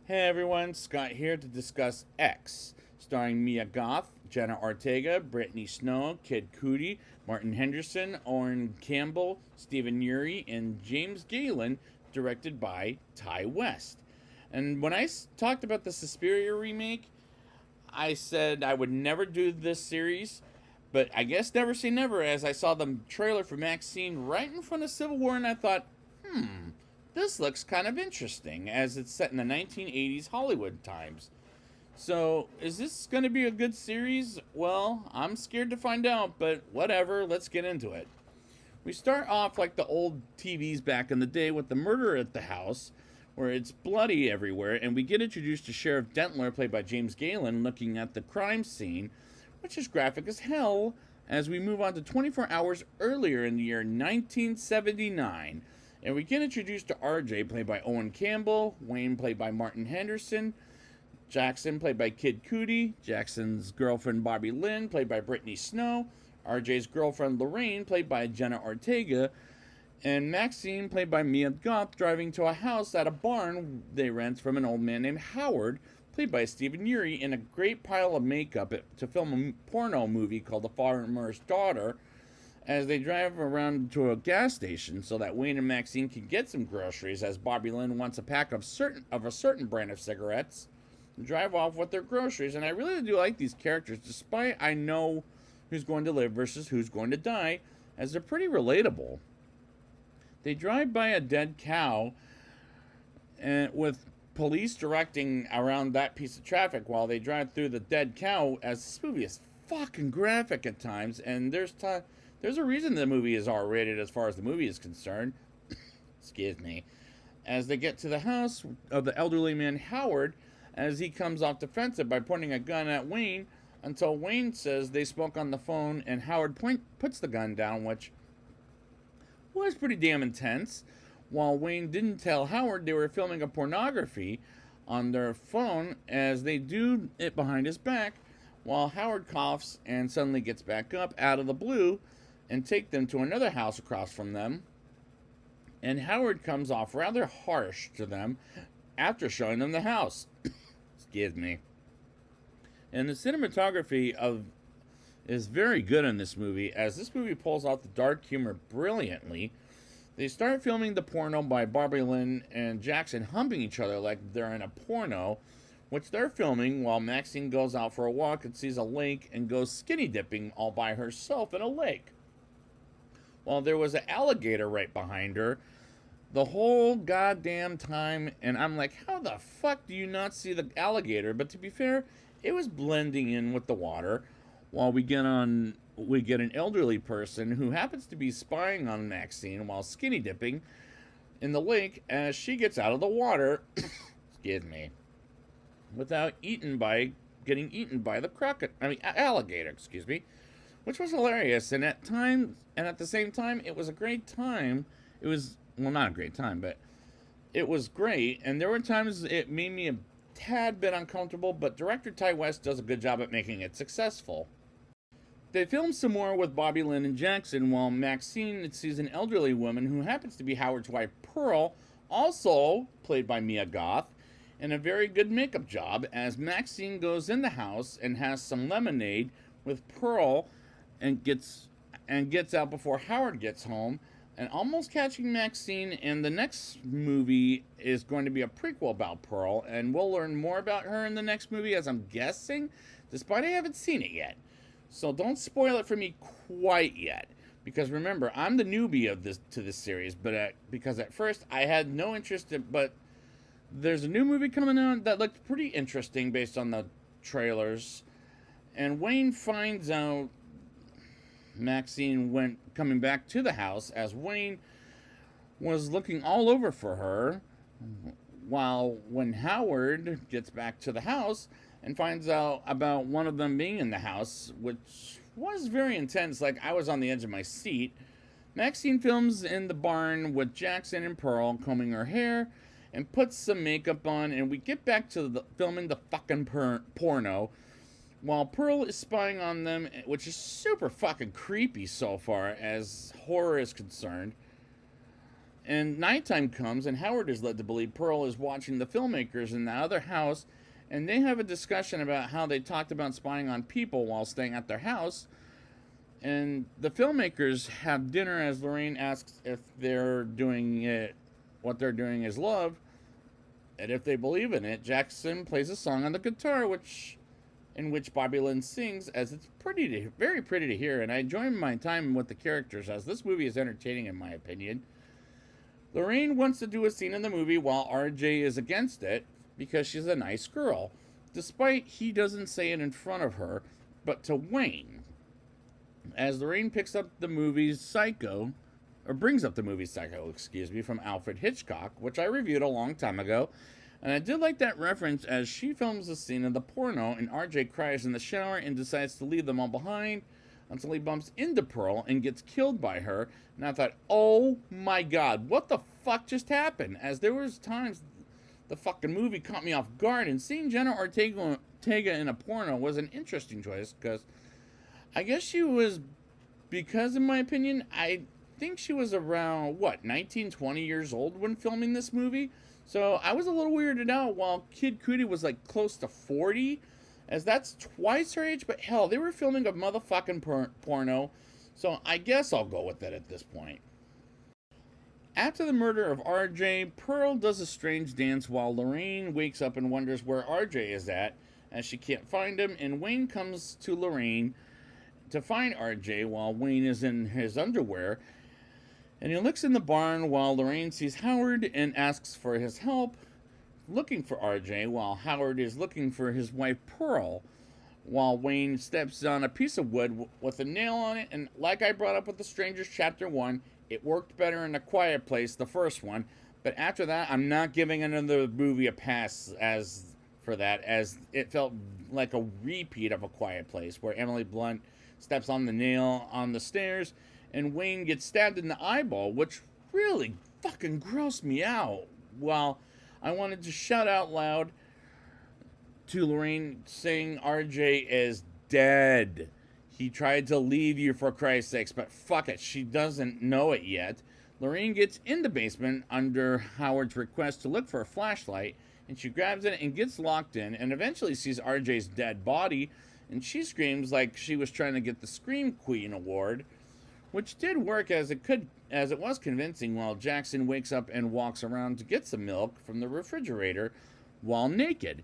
Hey everyone, Scott here to discuss X, starring Mia Goth, Jenna Ortega, Brittany Snow, Kid Cudi, Martin Henderson, Oren Campbell, Stephen Uri, and James Galen, directed by Ty West. And when I talked about the Suspiria remake, I said I would never do this series, but I guess never say never as I saw the trailer for Maxine right in front of Civil War and I thought, this looks kind of interesting as it's set in the 1980s Hollywood times. So, is this going to be a good series? Well, I'm scared to find out, but whatever, let's get into it. We start off like the old TVs back in the day with the murder at the house, where it's bloody everywhere, and we get introduced to Sheriff Dentler, played by James Galen, looking at the crime scene, which is graphic as hell, as we move on to 24 hours earlier in the year 1979. And we get introduced to RJ, played by Owen Campbell, Wayne, played by Martin Henderson, Jackson, played by Kid Cudi, Jackson's girlfriend Bobby Lynn, played by Brittany Snow, RJ's girlfriend Lorraine, played by Jenna Ortega, and Maxine, played by Mia Goth, driving to a house at a barn they rent from an old man named Howard, played by Stephen Uri, in a great pile of makeup to film a porno movie called The Farmer's Daughter, as they drive around to a gas station so that Wayne and Maxine can get some groceries, as Bobby Lynn wants a pack of a certain brand of cigarettes, and drive off with their groceries. And I really do like these characters, despite I know who's going to live versus who's going to die, as they're pretty relatable. They drive by a dead cow, and with police directing around that piece of traffic while they drive through the dead cow, as this movie is fucking graphic at times, and there's a reason the movie is R-rated as far as the movie is concerned. Excuse me. As they get to the house of the elderly man Howard, as he comes off defensive by pointing a gun at Wayne, until Wayne says they spoke on the phone, and Howard puts the gun down, which was pretty damn intense. While Wayne didn't tell Howard they were filming a pornography on their phone, as they do it behind his back, while Howard coughs and suddenly gets back up out of the blue and take them to another house across from them. And Howard comes off rather harsh to them after showing them the house. Excuse me. And the cinematography is very good in this movie, as this movie pulls out the dark humor brilliantly. They start filming the porno by Barbie Lynn and Jackson humping each other like they're in a porno, which they're filming while Maxine goes out for a walk and sees a lake and goes skinny dipping all by herself in a lake. While there was an alligator right behind her the whole goddamn time, and I'm like, how the fuck do you not see the alligator? But to be fair, it was blending in with the water. While we get an elderly person who happens to be spying on Maxine while skinny dipping in the lake as she gets out of the water, excuse me, without getting eaten by the alligator, excuse me, which was hilarious. And at the same time, it was a great time. It was, well, not a great time, but it was great. And there were times it made me a tad bit uncomfortable, but director Ty West does a good job at making it successful. They film some more with Bobby Lynn and Jackson, while Maxine sees an elderly woman who happens to be Howard's wife, Pearl, also played by Mia Goth, and a very good makeup job, as Maxine goes in the house and has some lemonade with Pearl and gets out before Howard gets home, and almost catching Maxine. And the next movie is going to be a prequel about Pearl, and we'll learn more about her in the next movie, as I'm guessing, despite I haven't seen it yet. So don't spoil it for me quite yet, because remember, I'm the newbie to this series, but because at first I had no interest in, but there's a new movie coming out that looked pretty interesting based on the trailers, and Wayne finds out Maxine coming back to the house, as Wayne was looking all over for her, when Howard gets back to the house and finds out about one of them being in the house, which was very intense. Like, I was on the edge of my seat. Maxine films in the barn with Jackson and Pearl combing her hair and puts some makeup on, and we get back to filming the fucking porno while Pearl is spying on them, which is super fucking creepy so far as horror is concerned. And nighttime comes, and Howard is led to believe Pearl is watching the filmmakers in the other house, and they have a discussion about how they talked about spying on people while staying at their house. And the filmmakers have dinner as Lorraine asks if they're doing it, what they're doing is love, and if they believe in it. Jackson plays a song on the guitar, in which Bobby Lynn sings, as it's very pretty to hear, and I enjoy my time with the characters, as this movie is entertaining in my opinion. Lorraine wants to do a scene in the movie while RJ is against it, because she's a nice girl, despite he doesn't say it in front of her, but to Wayne. As Lorraine brings up the movie Psycho, from Alfred Hitchcock, which I reviewed a long time ago, and I did like that reference as she films the scene of the porno, and RJ cries in the shower and decides to leave them all behind until he bumps into Pearl and gets killed by her. And I thought, oh my god, what the fuck just happened? As there was times the fucking movie caught me off guard, and seeing Jenna Ortega in a porno was an interesting choice, because I guess she was, because in my opinion, I think she was around, 19, 20 years old when filming this movie. So I was a little weirded out, while Kid Cudi was like close to 40, as that's twice her age, but hell, they were filming a motherfucking porno, so I guess I'll go with it at this point. After the murder of RJ, Pearl does a strange dance while Lorraine wakes up and wonders where RJ is at, as she can't find him, and Wayne comes to Lorraine to find RJ while Wayne is in his underwear. And he looks in the barn while Lorraine sees Howard and asks for his help looking for RJ, while Howard is looking for his wife Pearl, while Wayne steps on a piece of wood with a nail on it. And like I brought up with The Strangers Chapter 1, it worked better in A Quiet Place, the first one, but after that I'm not giving another movie a pass as it felt like a repeat of A Quiet Place, where Emily Blunt steps on the nail on the stairs and Wayne gets stabbed in the eyeball, which really fucking grossed me out. While I wanted to shout out loud to Lorraine saying RJ is dead. He tried to leave you, for Christ's sakes, but fuck it, she doesn't know it yet. Lorraine gets in the basement under Howard's request to look for a flashlight, and she grabs it and gets locked in, and eventually sees RJ's dead body, and she screams like she was trying to get the Scream Queen award, which did work as it was convincing, while Jackson wakes up and walks around to get some milk from the refrigerator while naked,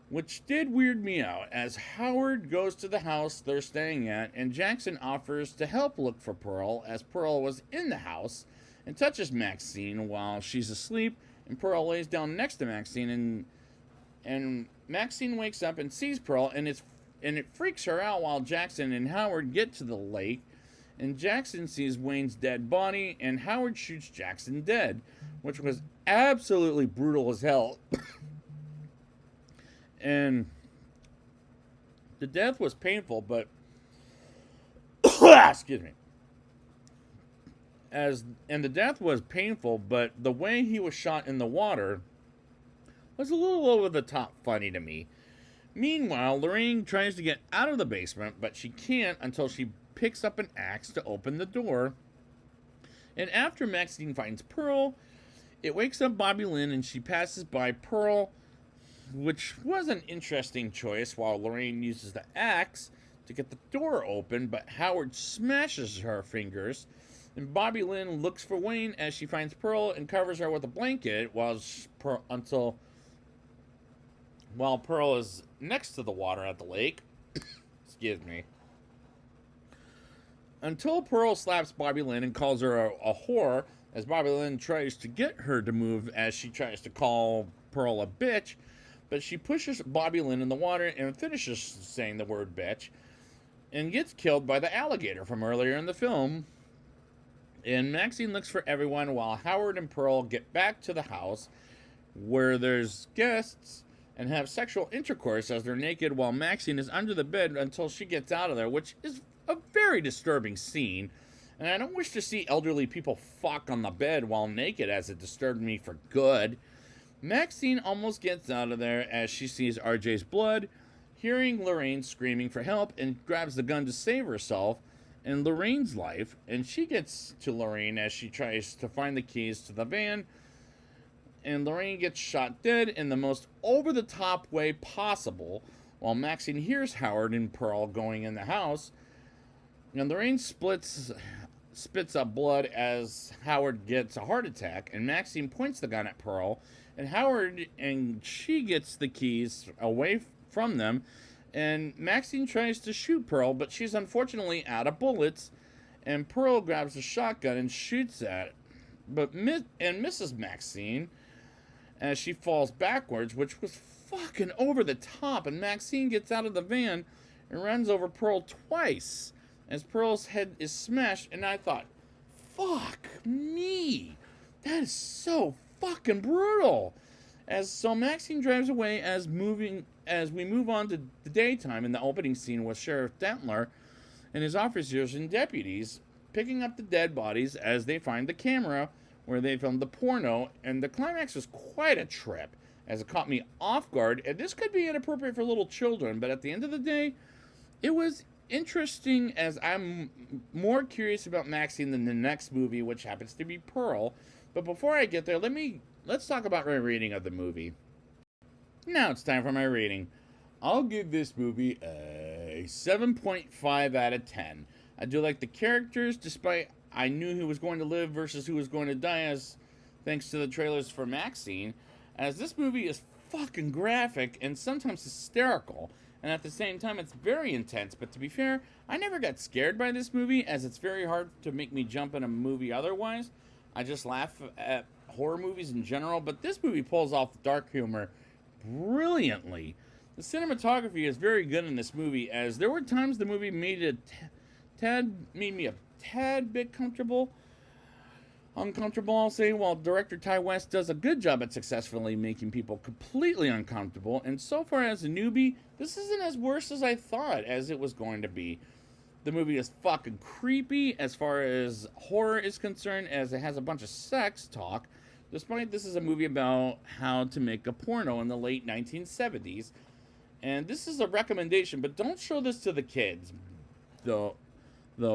which did weird me out, as Howard goes to the house they're staying at, and Jackson offers to help look for Pearl, as Pearl was in the house, and touches Maxine while she's asleep, and Pearl lays down next to Maxine, and Maxine wakes up and sees Pearl, and it freaks her out while Jackson and Howard get to the lake, and Jackson sees Wayne's dead body, and Howard shoots Jackson dead, which was absolutely brutal as hell. And the death was painful, but excuse me. The death was painful, but the way he was shot in the water was a little over the top funny to me. Meanwhile, Lorraine tries to get out of the basement, but she can't until she picks up an axe to open the door. And after Maxine finds Pearl, it wakes up Bobby Lynn, and she passes by Pearl, which was an interesting choice, while Lorraine uses the axe to get the door open, but Howard smashes her fingers, and Bobby Lynn looks for Wayne as she finds Pearl and covers her with a blanket while Pearl is next to the water at the lake. Excuse me. Until Pearl slaps Bobby Lynn and calls her a whore, as Bobby Lynn tries to get her to move as she tries to call Pearl a bitch, but she pushes Bobby Lynn in the water and finishes saying the word bitch and gets killed by the alligator from earlier in the film. And Maxine looks for everyone while Howard and Pearl get back to the house, where there's guests, and have sexual intercourse as they're naked while Maxine is under the bed until she gets out of there, which is a very disturbing scene. And I don't wish to see elderly people fuck on the bed while naked, as it disturbed me for good. Maxine almost gets out of there as she sees RJ's blood, hearing Lorraine screaming for help, and grabs the gun to save herself, in Lorraine's life, and she gets to Lorraine as she tries to find the keys to the van, and Lorraine gets shot dead in the most over-the-top way possible, while Maxine hears Howard and Pearl going in the house, and Lorraine spits up blood as Howard gets a heart attack, and Maxine points the gun at Pearl, and she gets the keys away from them, and Maxine tries to shoot Pearl, but she's unfortunately out of bullets, and Pearl grabs a shotgun and shoots at it, but misses Maxine as she falls backwards, which was fucking over the top, and Maxine gets out of the van and runs over Pearl twice as Pearl's head is smashed, and I thought, fuck me, that is so fucking brutal. So Maxine drives away as we move on to the daytime in the opening scene with Sheriff Dentler and his officers and deputies picking up the dead bodies as they find the camera where they filmed the porno, and the climax was quite a trip as it caught me off guard, and this could be inappropriate for little children, but at the end of the day, it was interesting as I'm more curious about Maxine than the next movie, which happens to be Pearl. But before I get there, let's talk about my rating of the movie. Now it's time for my rating. I'll give this movie a 7.5 out of 10. I do like the characters, despite I knew who was going to live versus who was going to die, as thanks to the trailers for Maxine, as this movie is fucking graphic and sometimes hysterical, and at the same time it's very intense. But to be fair, I never got scared by this movie, as it's very hard to make me jump in a movie otherwise. I just laugh at horror movies in general, but this movie pulls off the dark humor brilliantly. The cinematography is very good in this movie, as there were times the movie made me a tad bit uncomfortable, I'll say, while director Ty West does a good job at successfully making people completely uncomfortable. And so far as a newbie, this isn't as worse as I thought as it was going to be. The movie is fucking creepy as far as horror is concerned, as it has a bunch of sex talk, despite this is a movie about how to make a porno in the late 1970s. And this is a recommendation, but don't show this to the kids, though,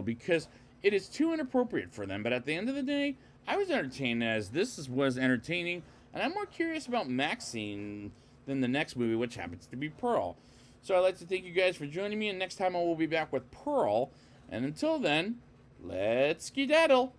because it is too inappropriate for them. But at the end of the day, I was entertained, as this was entertaining, and I'm more curious about Maxine than the next movie, which happens to be Pearl. So I'd like to thank you guys for joining me, and next time I will be back with Pearl. And until then, let's skedaddle.